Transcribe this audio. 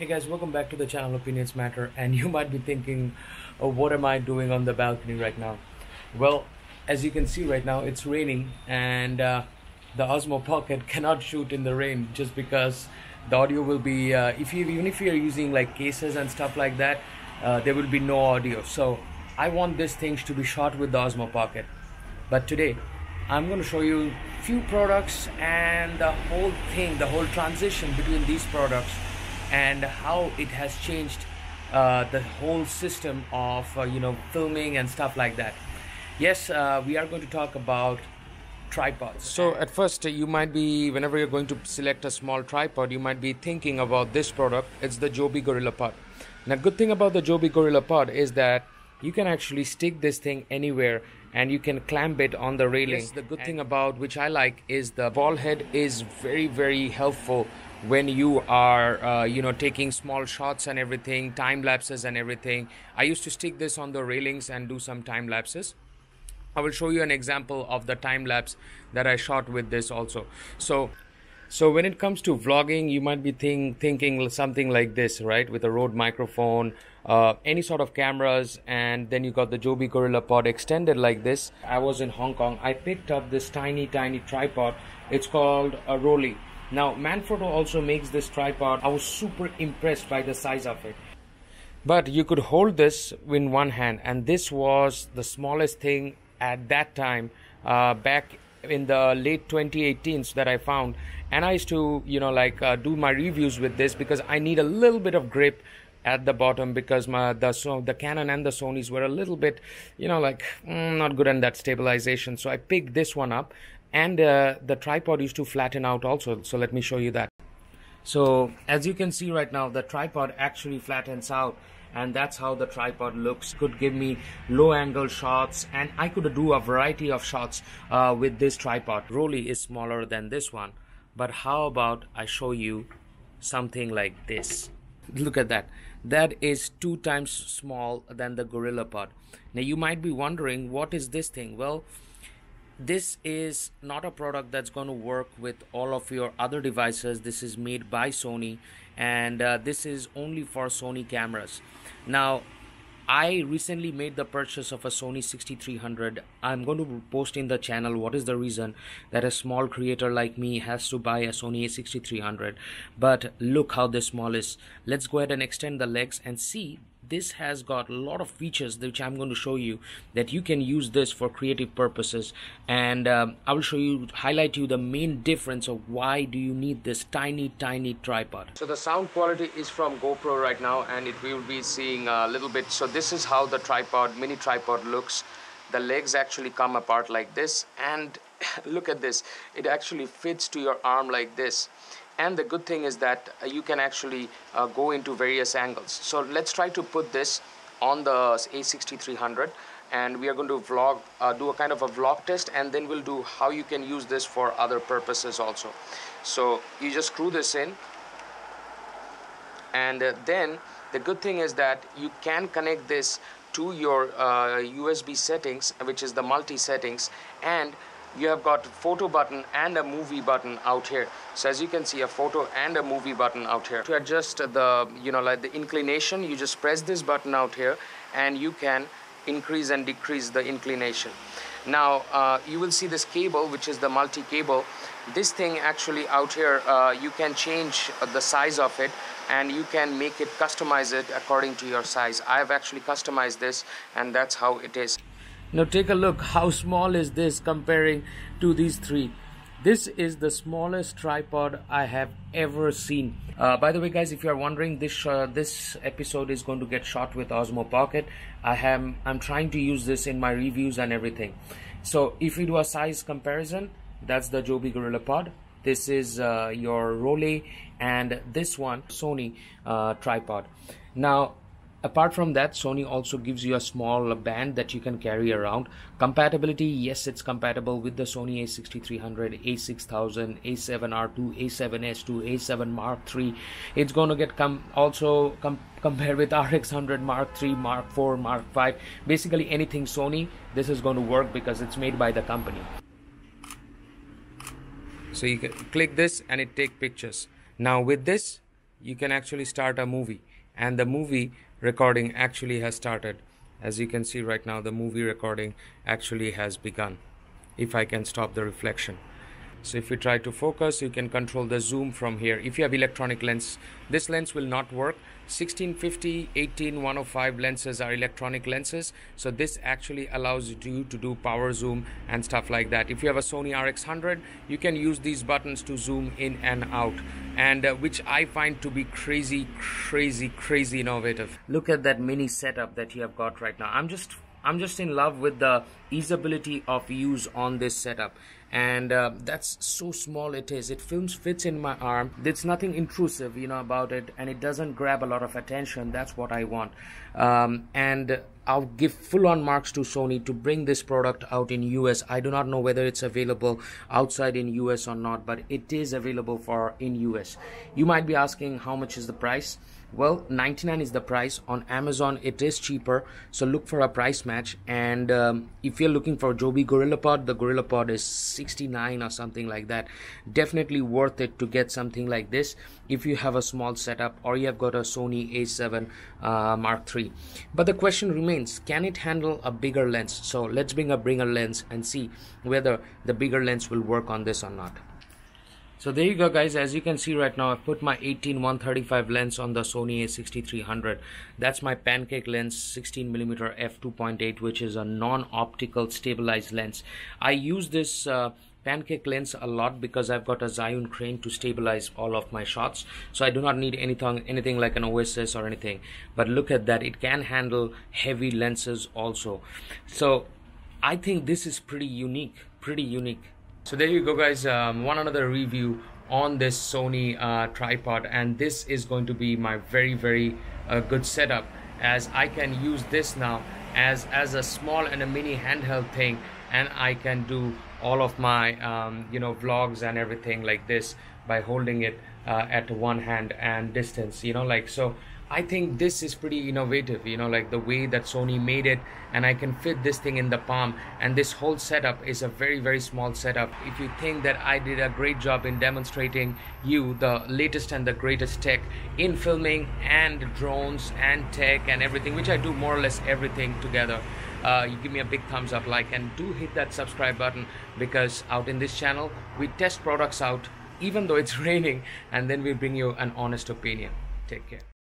Hey guys, welcome back to the channel Opinions Matter. And you might be thinking, oh, what am I doing on the balcony right now? Well, as you can see right now, it's raining, and the Osmo Pocket cannot shoot in the rain just because the audio will be, even if you're using like cases and stuff like that, there will be no audio. So I want this thing to be shot with the Osmo Pocket. But today, I'm going to show you a few products and the whole thing, the whole transition between these products and how it has changed the whole system of filming and stuff like that. Yes, we are going to talk about tripods. So at first you might be, whenever you're going to select a small tripod, you might be thinking about this product. It's the Joby GorillaPod. Now, good thing about the Joby GorillaPod is that you can actually stick this thing anywhere and you can clamp it on the railing. Yes, the good thing about which I like is the ball head is very, very helpful when you are taking small shots and everything, time lapses and everything. I used to stick this on the railings and do some time lapses. I will show you an example of the time lapse that I shot with this also. So when it comes to vlogging, you might be thinking something like this, right? With a Rode microphone, any sort of cameras, and then you got the Joby GorillaPod extended like this. I was in Hong Kong. I picked up this tiny tripod. It's called a Rollei. Now, Manfrotto also makes this tripod. I was super impressed by the size of it. But you could hold this in one hand, and this was the smallest thing at that time, back in the late 2018s that I found. And I used to, do my reviews with this because I need a little bit of grip at the bottom because the Canon and the Sonys were a little bit, not good in that stabilization. So I picked this one up. And the tripod used to flatten out also. So let me show you that. So as you can see right now, the tripod actually flattens out, and that's how the tripod looks. Could give me low angle shots, and I could do a variety of shots with this tripod. Rollei is smaller than this one, but how about I show you something like this? Look at that. That is 2 times small than the GorillaPod. Now you might be wondering, what is this thing? Well, this is not a product that's going to work with all of your other devices. This is made by Sony, and this is only for Sony cameras. Now, I recently made the purchase of a Sony 6300. I'm going to post in the channel what is the reason that a small creator like me has to buy a Sony a6300. But look how this small is. Let's go ahead and extend the legs and see. This has got a lot of features which I'm going to show you that you can use this for creative purposes, and I will highlight you the main difference of why do you need this tiny tripod. So the sound quality is from GoPro right now, and it will be seeing a little bit. So this is how the mini tripod looks. The legs actually come apart like this, and look at this, it actually fits to your arm like this. And the good thing is that you can actually go into various angles. So let's try to put this on the a6300, and we are going to do a kind of a vlog test, and then we'll do how you can use this for other purposes also. So you just screw this in, and then the good thing is that you can connect this to your USB settings, which is the multi settings, and you have got photo button and a movie button out here. So as you can see, a photo and a movie button out here. To adjust the the inclination, you just press this button out here, and you can increase and decrease the inclination. Now you will see this cable, which is the multi cable. This thing actually out here, you can change the size of it, and you can make it, customize it according to your size. I have actually customized this, and that's how it is. Now take a look, how small is this comparing to these three. This is the smallest tripod I have ever seen. By the way guys, if you are wondering, this episode is going to get shot with Osmo Pocket. I'm trying to use this in my reviews and everything. So if you do a size comparison, that's the Joby GorillaPod. This is your Rollei, and this one Sony tripod. Now, apart from that, Sony also gives you a small band that you can carry around. Compatibility, yes, it's compatible with the Sony a6300, a6000, a7R2, a7S2, a7 Mark III. It's going to get compared with RX100 Mark III, Mark IV, Mark V. Basically anything Sony, this is going to work because it's made by the company. So you can click this and it takes pictures. Now with this, you can actually start a movie, and the movie recording actually has started. As you can see right now, the movie recording actually has begun. If I can stop the reflection. So if you try to focus, you can control the zoom from here. If you have electronic lens, this lens will not work. 1650, 18105 lenses are electronic lenses. So this actually allows you to do power zoom and stuff like that. If you have a Sony RX100, you can use these buttons to zoom in and out. And which I find to be crazy innovative. Look at that mini setup that you have got right now. I'm just in love with the easeability of use on this setup, and that's so small it is. It fits in my arm. There's nothing intrusive, about it, and it doesn't grab a lot of attention. That's what I want. And I'll give full-on marks to Sony to bring this product out in US. I do not know whether it's available outside in US or not, but it is available in US. You might be asking, how much is the price? Well, $99 is the price. On Amazon it is cheaper, so look for a price match. And if you're looking for Joby GorillaPod, the GorillaPod is $69 or something like that. Definitely worth it to get something like this if you have a small setup or you have got a Sony a7 Mark III. But the question remains, can it handle a bigger lens? So let's bring a bigger lens and see whether the bigger lens will work on this or not. So there you go, guys. As you can see right now, I've put my 18-135 lens on the Sony a6300. That's my pancake lens, 16mm f2.8, which is a non-optical stabilized lens. I use this pancake lens a lot because I've got a Zhiyun crane to stabilize all of my shots, so I do not need anything like an OSS or anything. But look at that, it can handle heavy lenses also. So I think this is pretty unique. So there you go, guys. One another review on this Sony tripod, and this is going to be my very good setup, as I can use this now as a small and a mini handheld thing, and I can do all of my vlogs and everything like this by holding it at one hand and distance, so I think this is pretty innovative, like the way that Sony made it, and I can fit this thing in the palm, and this whole setup is a very small setup. If you think that I did a great job in demonstrating you the latest and the greatest tech in filming and drones and tech and everything, which I do more or less everything together, you give me a big thumbs up, like, and do hit that subscribe button, because out in this channel we test products out even though it's raining, and then we bring you an honest opinion. Take care.